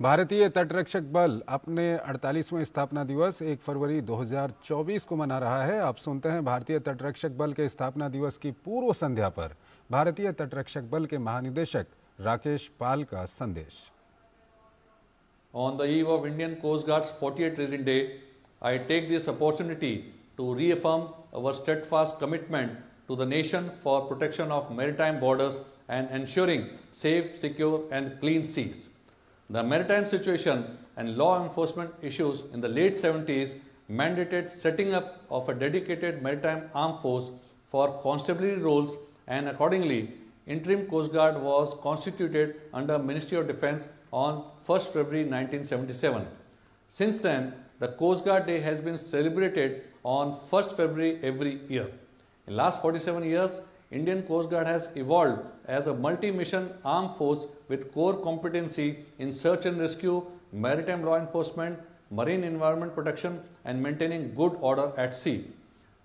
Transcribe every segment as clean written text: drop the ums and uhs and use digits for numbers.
भारतीय तटरक्षक बल अपने 48वें स्थापना दिवस 1 फरवरी 2024 को मना रहा है। आप सुनते हैं भारतीय तटरक्षक बल के स्थापना दिवस की पूर्व संध्या पर भारतीय तटरक्षक बल के महानिदेशक राकेश पाल का संदेश। On the eve of Indian Coast Guard's 48th Rising Day, I take this opportunity to reaffirm our steadfast commitment to the nation for protection of maritime borders and ensuring safe, secure and clean seas. The maritime situation and law enforcement issues in the late 70s mandated setting up of a dedicated maritime armed force for constabulary roles, and accordingly, interim Coast Guard was constituted under Ministry of Defence on 1st February 1977. Since then, the Coast Guard Day has been celebrated on 1st February every year. In the last 47 years, Indian Coast Guard has evolved as a multi-mission armed force with core competency in search and rescue, maritime law enforcement, marine environment protection and maintaining good order at sea.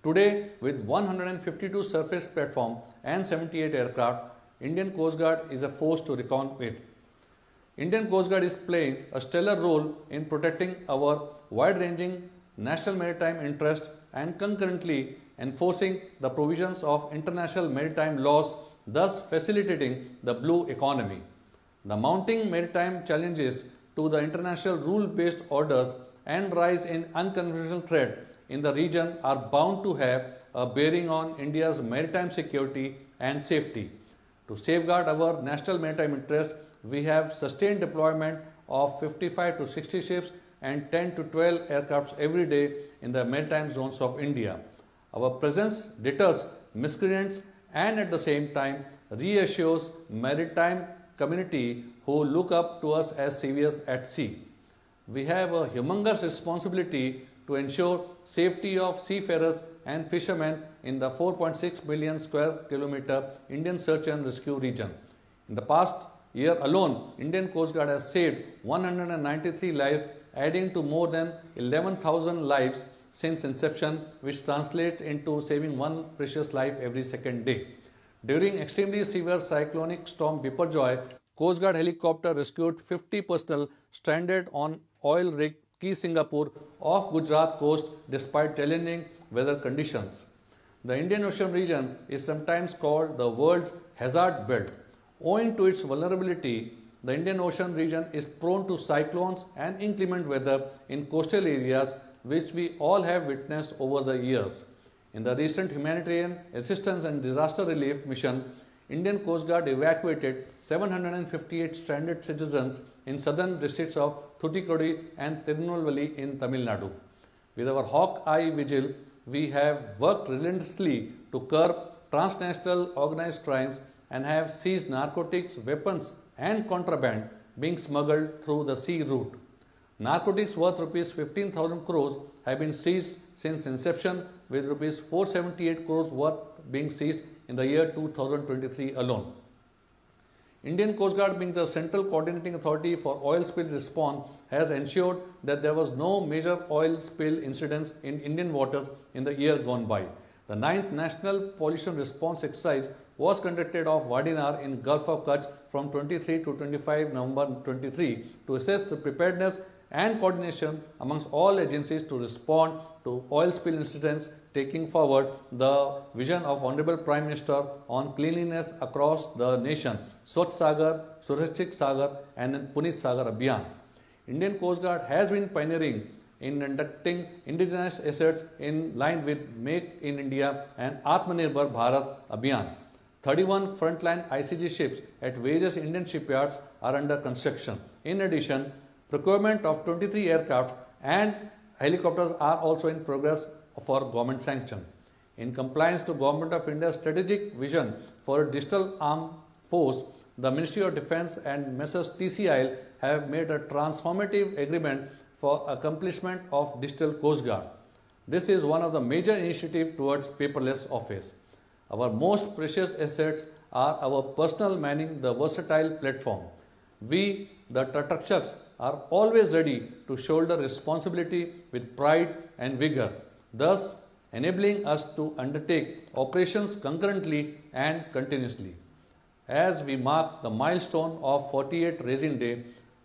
Today, with 152 surface platforms and 78 aircraft, Indian Coast Guard is a force to reckon with. Indian Coast Guard is playing a stellar role in protecting our wide-ranging national maritime interest and concurrently enforcing the provisions of international maritime laws, thus facilitating the blue economy. The mounting maritime challenges to the international rule-based orders and rise in unconventional threat in the region are bound to have a bearing on India's maritime security and safety. To safeguard our national maritime interest, we have sustained deployment of 55 to 60 ships and 10 to 12 aircrafts every day in the maritime zones of India. Our presence deters miscreants and at the same time reassures maritime community who look up to us as saviors at sea. We have a humongous responsibility to ensure safety of seafarers and fishermen in the 4.6 million square kilometer Indian search and rescue region. In the past year alone, Indian Coast Guard has saved 193 lives, adding to more than 11,000 lives since inception, which translates into saving one precious life every second day. During extremely severe cyclonic storm Biparjoy, Coast Guard helicopter rescued 50 personnel stranded on oil rig Key Singapore off Gujarat coast despite challenging weather conditions. The Indian Ocean region is sometimes called the world's hazard belt. Owing to its vulnerability, the Indian Ocean region is prone to cyclones and inclement weather in coastal areas, which we all have witnessed over the years. In the recent humanitarian assistance and disaster relief mission, Indian Coast Guard evacuated 758 stranded citizens in southern districts of Thoothukudi and Tirunelveli in Tamil Nadu. With our hawk eye vigil, we have worked relentlessly to curb transnational organized crimes and have seized narcotics, weapons and contraband being smuggled through the sea route. Narcotics worth rupees 15,000 crores have been seized since inception, with rupees 478 crores worth being seized in the year 2023 alone. Indian Coast Guard, being the central coordinating authority for oil spill response, has ensured that there was no major oil spill incidents in Indian waters in the year gone by. The 9th National Pollution Response Exercise was conducted off Vadinar in Gulf of Kutch from 23 to 25 November 23 to assess the preparedness and coordination amongst all agencies to respond to oil spill incidents, taking forward the vision of Honorable Prime Minister on cleanliness across the nation, Swachh Sagar, Surakshit Sagar and Punit Sagar Abhiyan. Indian Coast Guard has been pioneering in inducting indigenous assets in line with Make in India and Atmanirbhar Bharat Abhiyan. 31 frontline ICG ships at various Indian shipyards are under construction. In addition, procurement of 23 aircraft and helicopters are also in progress for government sanction. In compliance to Government of India's strategic vision for a digital armed force, the Ministry of Defence and Messrs TCIL have made a transformative agreement for accomplishment of Digital Coast Guard. This is one of the major initiatives towards paperless office. Our most precious assets are our personnel manning the versatile platform. We, the Tatrakshaks, are always ready to shoulder responsibility with pride and vigor, thus enabling us to undertake operations concurrently and continuously. As we mark the milestone of 48th Racing Day,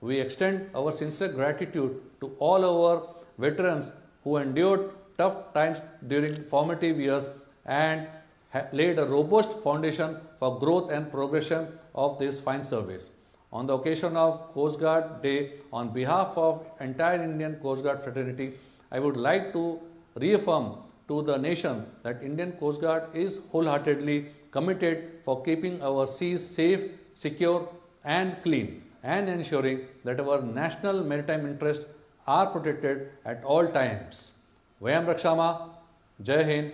we extend our sincere gratitude to all our veterans who endured tough times during formative years and laid a robust foundation for growth and progression of this fine service. On the occasion of Coast Guard Day, on behalf of entire Indian Coast Guard fraternity, I would like to reaffirm to the nation that Indian Coast Guard is wholeheartedly committed for keeping our seas safe, secure and clean and ensuring that our national maritime interests are protected at all times. Vayam Rakshama, Jai Hind,